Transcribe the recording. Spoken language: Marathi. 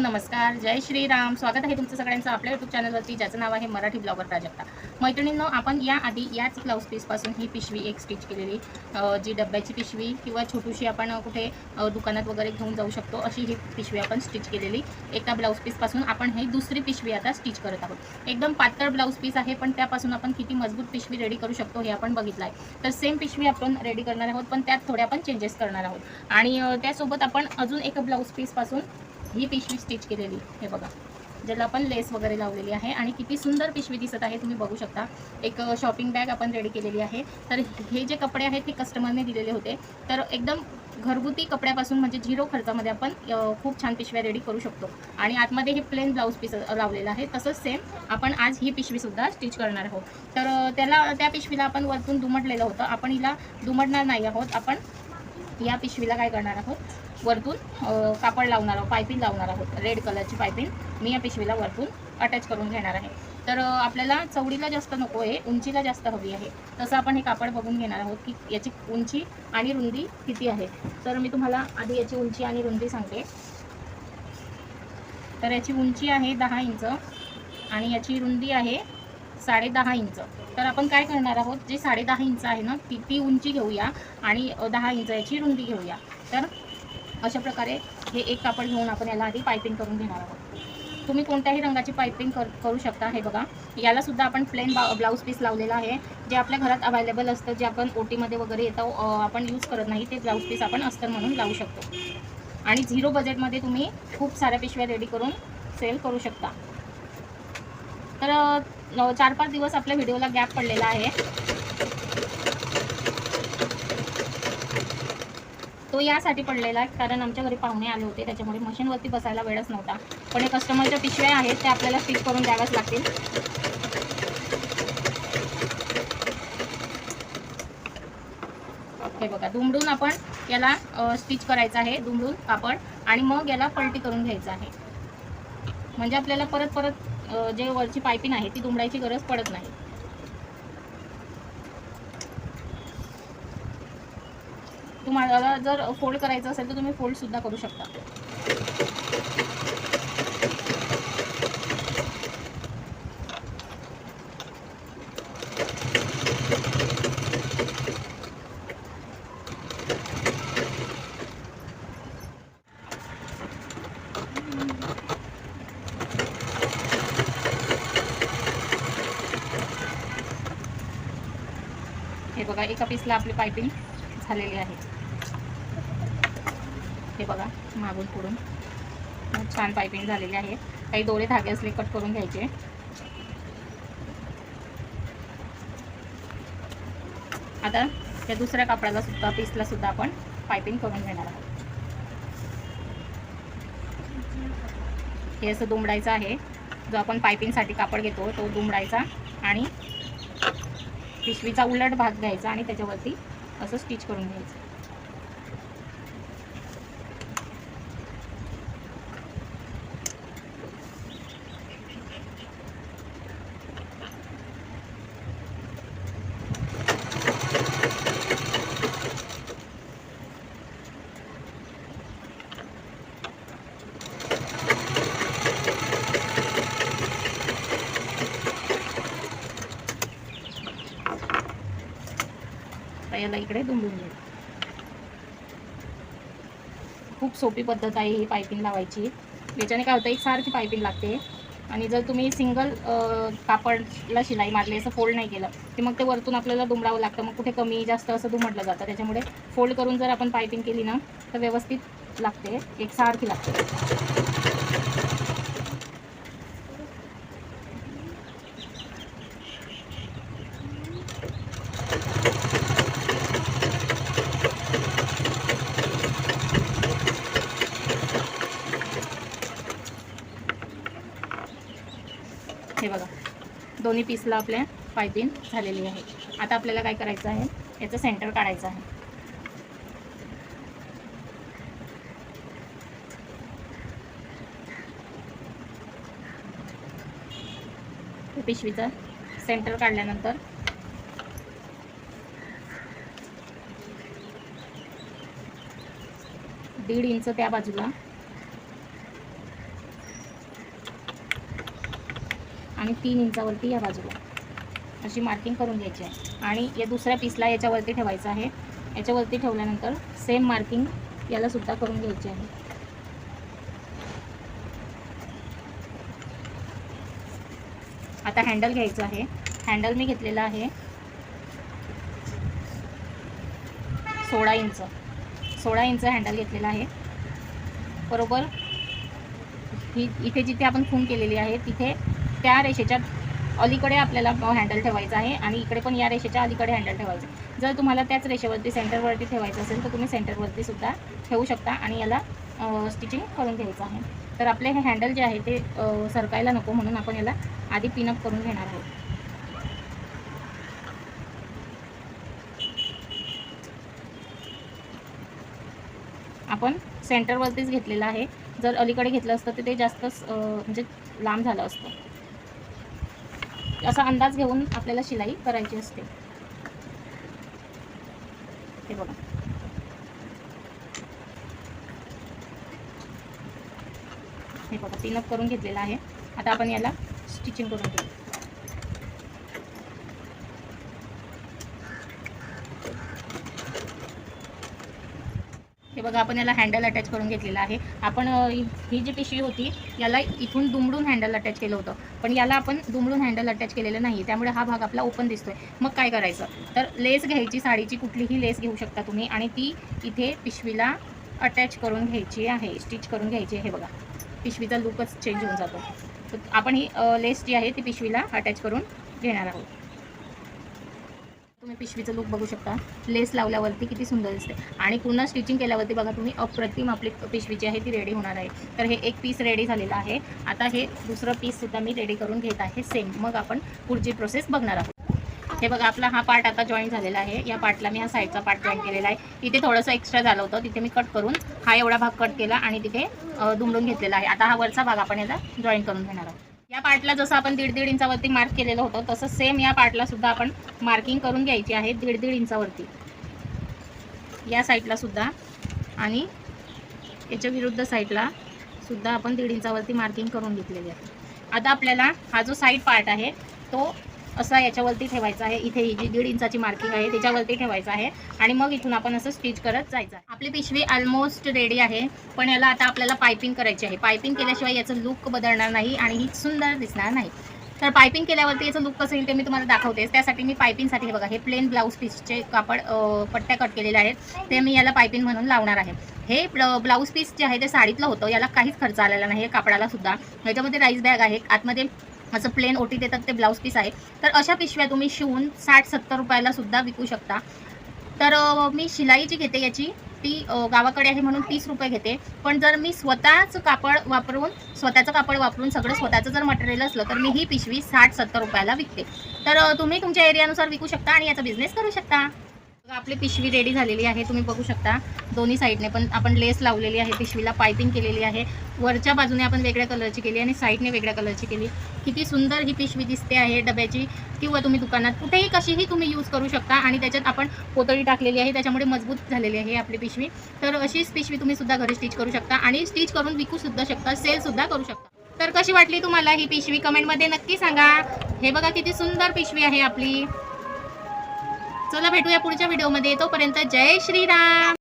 नमस्कार, जय श्रीराम. स्वागत आहे तुमचं सगळ्यांचं आपल्या यूट्यूब चॅनलवरती, ज्याचं नाव आहे मराठी ब्लॉगर प्राजक्ता. मैत्रिणींनो, आपण याआधी याच ब्लाऊज पीसपासून ही पिशवी एक स्टिच केलेली, जी डब्याची पिशवी किंवा छोटीशी आपण कुठे दुकानात वगैरे घेऊन जाऊ शकतो अशी ही पिशवी आपण स्टिच केलेली. एका ब्लाऊज पीसपासून आपण ही दुसरी पिशवी आता स्टिच करत आहोत. एकदम पातळ ब्लाऊज पीस आहे, पण त्यापासून आपण किती मजबूत पिशवी रेडी करू शकतो हे आपण बघितलं आहे. तर सेम पिशवी आपण रेडी करणार आहोत, पण त्यात थोड्या आपण चेंजेस करणार आहोत. आणि त्यासोबत आपण अजून एक ब्लाऊज पीसपासून ही पिशवी स्टिच केलेली, हे बघा, ज्याला आपण लेस वगैरे लावलेली आहे आणि किती सुंदर पिशवी दिसत आहे, तुम्ही बघू शकता. एक शॉपिंग बॅग आपण रेडी केलेली आहे. तर हे जे कपडे आहेत ते कस्टमरने दिलेले होते. तर एकदम घरगुती कपड्यापासून म्हणजे झिरो खर्चामध्ये आपण खूप छान पिशव्या रेडी करू शकतो. आणि आतमध्ये हे प्लेन ब्लाऊज पीस लावलेलं आहे. तसंच सेम आपण आज ही पिशवीसुद्धा स्टिच करणार आहोत. तर त्या पिशवीला आपण वरतून दुमडलेलं होतं, आपण हिला दुमडणार नाही आहोत. आपण या पिशवीला काय करणार आहोत, वरतून कापड लावणार आहोत, पायपिंग लावणार आहोत. रेड कलरची पायपिंग मी या पिशवीला वरतून अटॅच करून घेणार आहे. तर आपल्याला चौडीला जास्त नको आहे, उंचीला जास्त हवी आहे. तसं आपण हे कापड बघून घेणार आहोत की याची उंची आणि रुंदी किती आहे. तर मी तुम्हाला आधी याची उंची आणि रुंदी सांगते. तर याची उंची आहे 10 इंच आणि याची रुंदी आहे 10.5 इंच. तर आपण काय करणार आहोत, जे 10.5 इंच आहे ना, ती उंची घेऊया आणि 10 इंच याची रुंदी घेऊया. तर अशा प्रकारे हे एक कापड घेऊन आपण याला आधी पायपिंग करून घेणार आहोत. तुम्ही कोणत्याही रंगाची पायपिंग करू शकता. हे बघा, यालासुद्धा आपण प्लेन ब्लाऊज पीस लावलेला आहे, जे आपल्या घरात अवेलेबल असतं, जे आपण ओटीमध्ये वगैरे येतं, आपण यूज करत नाही, ते ब्लाऊज पीस आपण अस्तर म्हणून लावू शकतो. आणि झिरो बजेटमध्ये तुम्ही खूप साऱ्या पिशव्या रेडी करून सेल करू शकता. तर 4-5 दिवस आपल्या व्हिडिओला गॅप पडलेला आहे. तो यासाठी पडलेला कारण आमच्या घरी पाहुणे आले होते, त्याच्यामुळे मशीनवरती बसायला वेळच नव्हता. पण हे कस्टमरच्या पिशव्या आहेत, त्या आपल्याला स्टिच करून द्याव्याच लागतील. हे बघा, दुमडून आपण याला स्टिच करायचं आहे, दुमडून कापड, आणि मग याला पलटी करून घ्यायचं आहे. म्हणजे आपल्याला परत जे वरची पायपिंग आहे ती दुमडायची गरज पडत नाही. तुम्हाला जर फोल्ड करायचं असेल तर तुम्ही फोल्डसुद्धा करू शकता. हे बघा, एका पीसला आपली पायपिंग झालेली आहे. हे बघा, मागून पुढून छान पायपिंग झालेली आहे. काही दोरे धागे असले कट करून घ्यायचे. आता त्या दुसऱ्या कापडाला सुद्धा, पीसला सुद्धा आपण पायपिंग करून घेणार आहोत. हे असं दुमडायचं आहे. जो आपण पायपिंगसाठी कापड घेतो तो दुमडायचा आणि पिशवीचा उलट भाग घ्यायचा आणि त्याच्यावरती असं स्टिच करून घ्यायचं. याला इकडे दुमडून घ्यायचं. खूप सोपी पद्धत आहे ही पायपिंग लावायची. याच्याने काय होतं, एक सारखी पायपिंग लागते. आणि जर तुम्ही सिंगल कापडला शिलाई मारली, असं फोल्ड नाही केलं की मग ते वरतून आपल्याला दुमडावं लागतं, मग कुठे कमी जास्त असं दुमडलं जातं. त्याच्यामुळे फोल्ड करून जर आपण पायपिंग केली ना तर व्यवस्थित लागते, एक सारखी लागते. हे बघा, दोन्ही पीसला आपल्या पायपिंग झालेली आहे. आता आपल्याला काय करायचं आहे, याचं सेंटर काढायचं आहे. पिशवीचं सेंटर काढल्यानंतर 1.5 इंच त्या बाजूला आणि 3 इंचावरती या बाजूला अशी मार्किंग करून घ्यायची आहे. आणि या दुसऱ्या पीसला याच्यावरती ठेवायचं आहे. याच्यावरती ठेवल्यानंतर सेम मार्किंग याला सुद्धा करून घ्यायची आहे. आता हँडल घ्यायचं आहे. हँडल मी घेतलेला आहे 16 इंच. 16 इंच हँडल घेतलेला आहे. बरोबर इथे जिथे आपण खूण केलेली आहे तिथे त्या रेषेच्या अलीकडे आपल्याला हँडल ठेवायचं आहे आणि इकडे पण या रेषेच्या अलीकडे हँडल ठेवायचं. जर तुम्हाला त्याच रेषेवरती सेंटरवरती ठेवायचं असेल तर तुम्ही सेंटरवरती सुद्धा ठेवू शकता आणि याला स्टिचिंग करून घ्यायचं आहे. तर आपले हे हँडल जे आहे ते सरकायला नको म्हणून आपण याला आधी पिनअप करून घेणार आहोत. आपण सेंटरवरतीच घेतलेलं आहे. जर अलीकडे घेतलं असतं तर ते जास्त म्हणजे लांब झालं असतं. असा अंदाज घेऊन आपल्याला शिलाई करायची असते. हे बघा, हे बघा पिनअप करून घेतलेलं आहे. आता आपण याला स्टिचिंग करून घेऊ. हे बघा आपण याला हँडल अटॅच करून घेतलेला आहे. आपण ही जी पिशवी होती याला इथून दुमडून हँडल अटॅच केलं होतं, पण याला आपण दुमडून हँडल अटॅच केलेलं नाही, त्यामुळे हा भाग आपला ओपन दिसतोय. मग काय करायचं तर लेस घ्यायची, साडीची कुठलीही लेस घेऊ शकता तुम्ही आणि ती इथे पिशवीला अटॅच करून घ्यायची आहे, स्टिच करून घ्यायची आहे. हे बघा पिशवीचा लुकच चेंज होऊन जातो. तर आपण ही लेस जी आहे ती पिशवीला अटॅच करून घेणार आहोत. तुम्ही पिशवीचं लुक बघू शकता. लेस लावल्यावरती किती सुंदर दिसते आणि पूर्ण स्टिचिंग केल्यावरती बघा तुम्ही अप्रतिम आपली पिशवी जी आहे ती रेडी होणार आहे. तर हे एक पीस रेडी झालेलं आहे. आता हे दुसरं पीससुद्धा मी रेडी करून घेत आहे सेम. मग आपण पुढची प्रोसेस बघणार आहोत. हे बघा आपला हा पार्ट आता जॉईन झालेला आहे. या पार्टला मी हा साईडचा पार्ट जॉईन केलेला आहे. इथे थोडंसं एक्स्ट्रा झालं होतं, तिथे मी कट करून हा एवढा भाग कट केला आणि तिथे दुमडून घेतलेला आहे. आता हा वरचा भाग आपण याला जॉईन करून घेणार आहोत. या पार्टला जसं आपण 1.5 इंचावरती मार्क केलेलं होतं तसं सेम या पार्टला सुद्धा आपण मार्किंग करून घ्यायची आहे 1.5 इंचावरती या साईडला सुद्धा आणि याच्या विरुद्ध साईडला सुद्धा आपण 1.5 इंचावरती मार्किंग करून घेतलेली आहे. आता आपल्याला हा जो साईड पार्ट आहे तो असा याच्यावरती ठेवायचा आहे. इथे ही जी 1.5 इंचाची मार्किंग आहे त्याच्यावरती ठेवायचं आहे आणि मग इथून आपण असं स्टिच करत जायचं आहे. आपली पिशवी ऑलमोस्ट रेडी आहे, पण याला आता आपल्याला पायपिंग करायची आहे. पायपिंग केल्याशिवाय याचं लुक बदलणार नाही आणि ही सुंदर दिसणार नाही. तर पायपिंग केल्यावरती याचं लुक कसं येईल ते मी तुम्हाला दाखवते. त्यासाठी मी पायपिंगसाठी हे बघा हे प्लेन ब्लाऊज पीसचे कापड पट्ट्या कट केलेल्या आहेत ते मी याला पायपिंग म्हणून लावणार आहे. हे ब्लाऊज पीस जे आहे ते साडीतलं होतं, याला काहीच खर्च आलेला नाही. कापडाला सुद्धा याच्यामध्ये राईस बॅग आहे, आतमध्ये असं प्लेन ओटी देतात ते ब्लाऊज पीस आहे. तर अशा पिशव्या तुम्ही शिवून 60-70 रुपयाला सुद्धा विकू शकता. तर मी शिलाई जी घेते याची ती गावाकडे आहे म्हणून 30 रुपये घेते. पण जर मी स्वतःचं कापड वापरून सगळं स्वतःचं जर मटेरियल असलं तर मी ही पिशवी 60-70 रुपयाला विकते. तर तुम्ही तुमच्या एरियानुसार विकू शकता आणि याचा बिझनेस करू शकता. आपली पिशवी रेडी झालेली आहे, तुम्ही बघू शकता. दोन्ही साईडने पण आपण लेस लावलेली आहे, पिशवीला पायपिंग केलेली आहे. वरच्या बाजूने आपण वेगळ्या कलरची केली आणि साईडने वेगळ्या कलरची केली. किती सुंदर ही पिशवी दिसते आहे डब्याची, किंवा तुम्ही दुकानात कुठेही कशीही तुम्ही यूज करू शकता. आणि त्याच्यात आपण पोतळी टाकलेली आहे त्याच्यामुळे मजबूत झालेली आहे आपली पिशवी. तर अशीच पिशवी तुम्ही सुद्धा घरी स्टिच करू शकता आणि स्टिच करून विकू सुद्धा शकता, सेल सुद्धा करू शकता. तर कशी वाटली तुम्हाला ही पिशवी कमेंटमध्ये नक्की सांगा. हे बघा किती सुंदर पिशवी आहे आपली. चला भेटूया पुढच्या व्हिडिओमध्ये. तोपर्यंत जय श्रीराम.